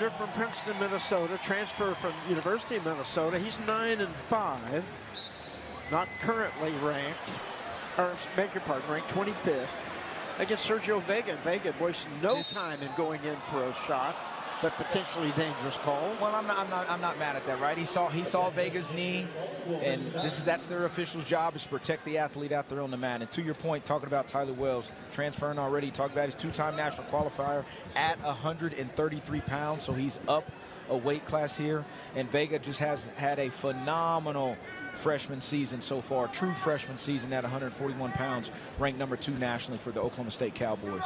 pounder from Princeton, Minnesota, transfer from University of Minnesota. He's 9-5, not currently ranked, or beg your pardon, ranked 25th against Sergio Vega. Vega wasted no time in going in for a shot, but potentially dangerous call. Well, I'm not mad at that, right? He saw Vega's knee, and that's their official's job, is to protect the athlete out there on the mat. And to your point, talking about Tyler Wells transferring already, talked about his two-time national qualifier at 133 pounds, so he's up a weight class here. And Vega just has had a phenomenal freshman season so far, true freshman season at 141 pounds, ranked #2 nationally for the Oklahoma State Cowboys.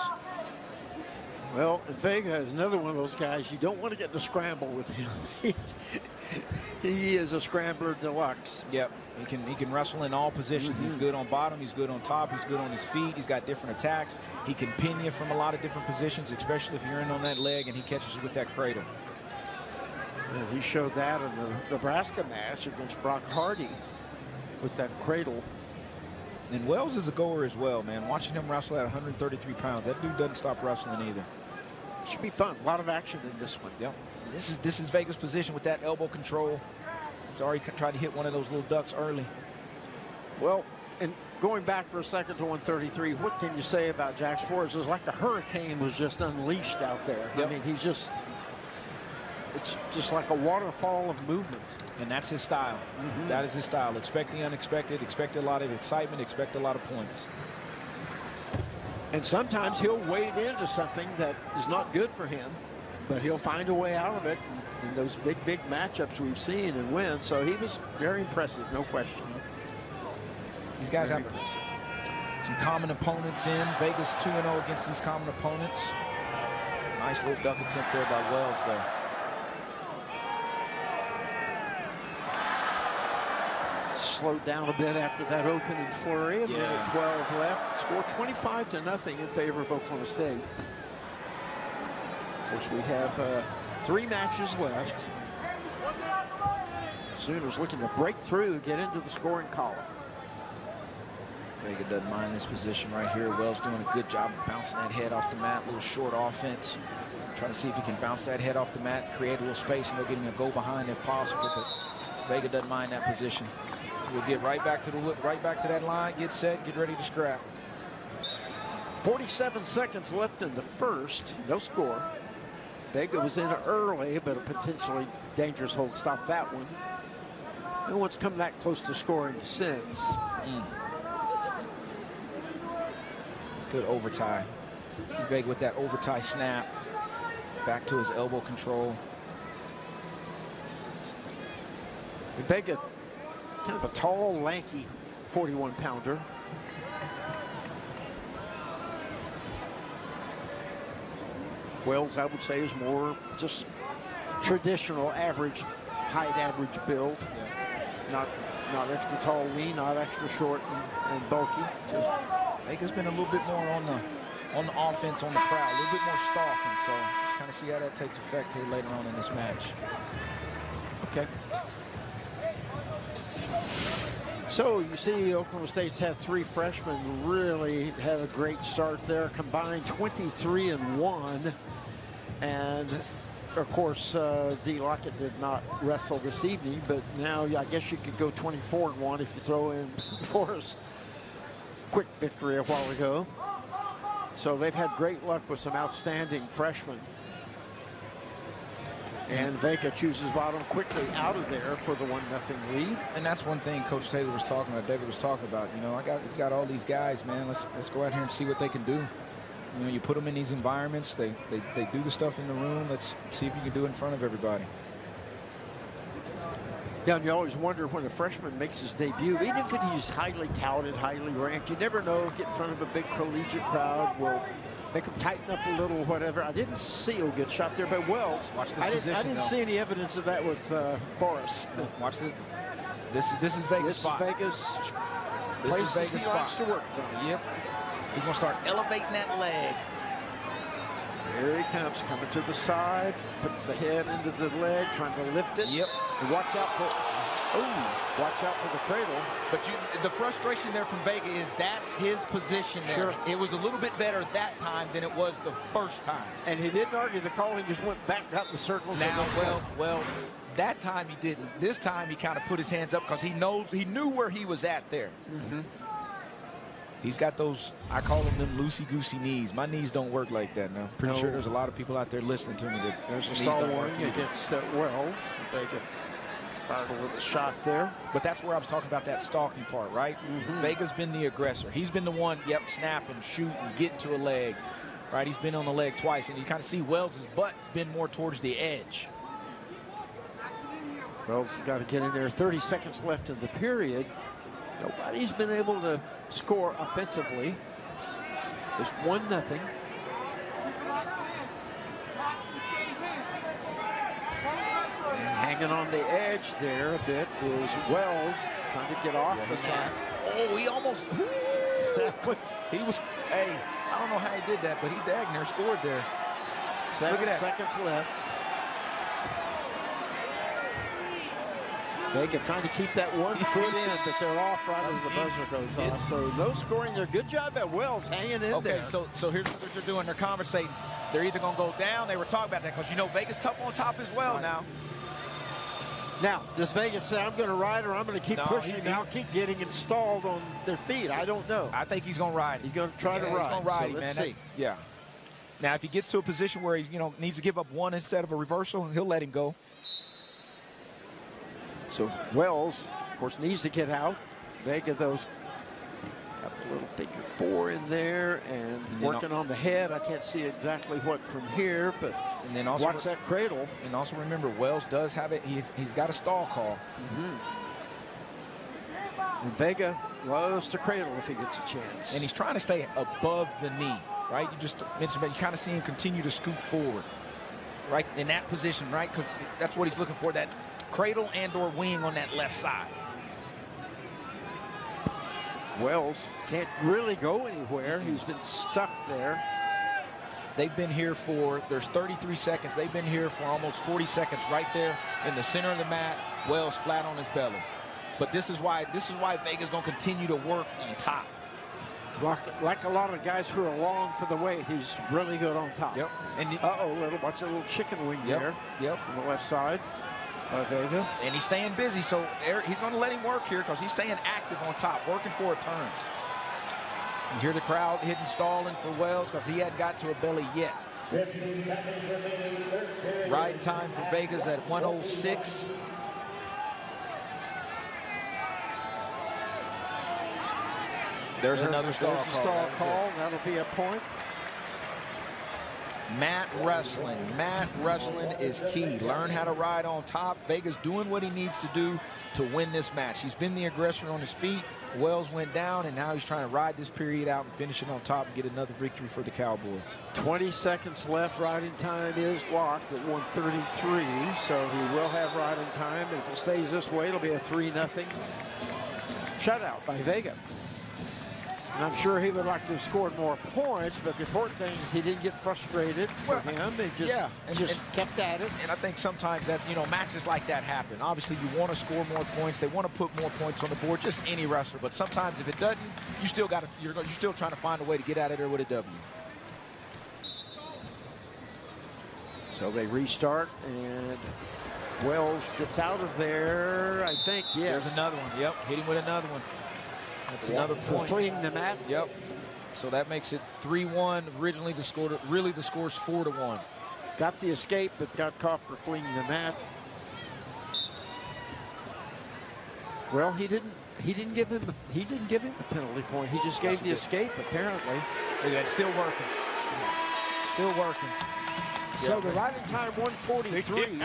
Well, Vega is another one of those guys you don't want to get in a scramble with him. He is a scrambler deluxe. Yep, he can wrestle in all positions. He's good on bottom, he's good on top, he's good on his feet, he's got different attacks. He can pin you from a lot of different positions, especially if you're in on that leg and he catches you with that cradle. Yeah, he showed that in the Nebraska match against Brock Hardy with that cradle. And Wells is a goer as well, man. Watching him wrestle at 133 pounds, that dude doesn't stop wrestling either. Should be fun. A lot of action in this one. Yep. This is Vega's position with that elbow control. He's already tried to hit one of those little ducks early. Well, and going back for a second to 133, what can you say about Jax Forrest? It's like the hurricane was just unleashed out there. Yep. I mean, it's just like a waterfall of movement. And that's his style. That is his style. Expect the unexpected, expect a lot of excitement, expect a lot of points. And sometimes he'll wade into something that is not good for him, but he'll find a way out of it in those big matchups we've seen and win. So he was very impressive, no question. These guys have some common opponents in. Vegas 2-0 against these common opponents. Nice little duck attempt there by Wells, though. Slowed down a bit after that opening flurry. A minute 12 left. Score 25-0 in favor of Oklahoma State. Of course, we have 3 matches left. Sooners looking to break through, get into the scoring column. Vega doesn't mind this position right here. Wells doing a good job of bouncing that head off the mat. A little short offense. Trying to see if he can bounce that head off the mat, create a little space, and go get him a go behind if possible. But Vega doesn't mind that position. We'll get right back to that line, get set, get ready to scrap. 47 seconds left in the first, no score. Vega was in early, but a potentially dangerous hold stopped that one. No one's come that close to scoring since. Good overtie. See Vega with that overtie snap. Back to his elbow control. Vega, kind of a tall, lanky 41-pounder. Wells, I would say, is more just traditional average height, average build. Not extra tall, lean, not extra short and bulky. Just Vega's been a little bit more on the offense, on the prowl, a little bit more stalking. So just kind of see how that takes effect here later on in this match. Okay. So you see Oklahoma State's had 3 freshmen really had a great start there, combined 23-1. And of course, D. Lockett did not wrestle this evening, but now I guess you could go 24-1 if you throw in Forrest's quick victory a while ago. So they've had great luck with some outstanding freshmen. And Vega chooses bottom quickly out of there for the 1-0 lead. And that's one thing Coach Taylor was talking about, David was talking about. You know, you got all these guys, man. Let's go out here and see what they can do. You know, you put them in these environments. They do the stuff in the room. Let's see if you can do it in front of everybody. Yeah, and you always wonder when a freshman makes his debut, even if he's highly touted, highly ranked, you never know if get in front of a big collegiate crowd will make him tighten up a little, whatever. I didn't see a good shot there, but Wells. Watch this position. I didn't see any evidence of that with Forrest. Watch this. This is Vega's spot. This is Vega's spot. Likes to work from. Yep. He's going to start elevating that leg. Here he comes, coming to the side, puts the head into the leg, trying to lift it. Yep. And watch out for Oh, watch out for the cradle. But the frustration there from Vega is that's his position there. Sure. It was a little bit better that time than it was the first time. And he didn't argue the call. He just went back, got in the circles. Now, well, that time he didn't. This time he kind of put his hands up because he knew where he was at there. Mm-hmm. He's got those, I call them loosey-goosey knees. My knees don't work like that now. Pretty sure there's a lot of people out there listening to me that there's a stall warning against Wells. Vega fired a little shot there. But that's where I was talking about that stalking part, right? Mm-hmm. Vega's been the aggressor. He's been the one, snap and shoot and get to a leg, right? He's been on the leg twice, and you kind of see Wells' butt's been more towards the edge. Wells has got to get in there. 30 seconds left in the period. Nobody's been able to score offensively. It's 1-0. And hanging on the edge there a bit is Wells trying to get off the track. Oh, he almost. He was. Hey, I don't know how he did that, but he dagged there, scored there. 7 seconds left. Vega trying to keep that 1 foot in, but they're off right as the buzzer goes off. So no scoring there. Good job at Wells hanging in there. Okay, so here's what they're doing. They're conversating. They're either going to go down. They were talking about that because, Vega's tough on top as well now. Now, does Vegas say, I'm going to ride or I'm going to keep pushing now, keep getting installed on their feet? I don't know. I think he's going to ride. He's going to try to ride. He's going to ride, so man. See. Yeah. Now, if he gets to a position where he, needs to give up one instead of a reversal, he'll let him go. So Wells, of course, needs to get out. Vega, got the little figure 4 in there and working on the head. I can't see exactly what from here, but then also watch that cradle. And also remember, Wells does have it. He's got a stall call. And Vega loves to cradle if he gets a chance. And he's trying to stay above the knee, right? You just mentioned that you kind of see him continue to scoot forward, right, in that position, right? Because that's what he's looking for, that cradle and or wing on that left side. Wells can't really go anywhere. He's been stuck there. They've been here there's 33 seconds. They've been here for almost 40 seconds right there in the center of the mat. Wells flat on his belly. But this is why Vega's going to continue to work on top. Like a lot of guys who are long for the weight, he's really good on top. Yep. And watch a little chicken wing there. Yep. On the left side. Vega. And he's staying busy, so he's going to let him work here because he's staying active on top, working for a turn. You hear the crowd hitting, stalling for Wells because he hadn't got to a belly yet. 50 seconds remaining, third period. Ride time for Vega's at 1:06. There's another stall call. That'll be a point. Mat wrestling. Mat wrestling is key. Learn how to ride on top. Vega's doing what he needs to do to win this match. He's been the aggressor on his feet. Wells went down, and now he's trying to ride this period out and finish it on top and get another victory for the Cowboys. 20 seconds left. Riding time is locked at 1:33, so he will have riding time. And if it stays this way, it'll be a 3-0 shutout by Vega. And I'm sure he would like to have scored more points, but the important thing is he didn't get frustrated for him. He just kept at it. And I think sometimes that, matches like that happen. Obviously, you want to score more points. They want to put more points on the board, just any wrestler. But sometimes if it doesn't, you're still trying to find a way to get out of there with a W. So they restart, and Wells gets out of there, I think, yes. There's another one. Yep, hit him with another one. That's another point. Fleeing the mat. Yep. So that makes it 3-1. Originally, the score's 4-1. Got the escape, but got caught for fleeing the mat. Well, he didn't give him a penalty point. He just gave the escape, apparently. That's still working. Still working. So the riding time 1:43.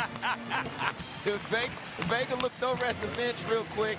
Vega looked over at the bench real quick.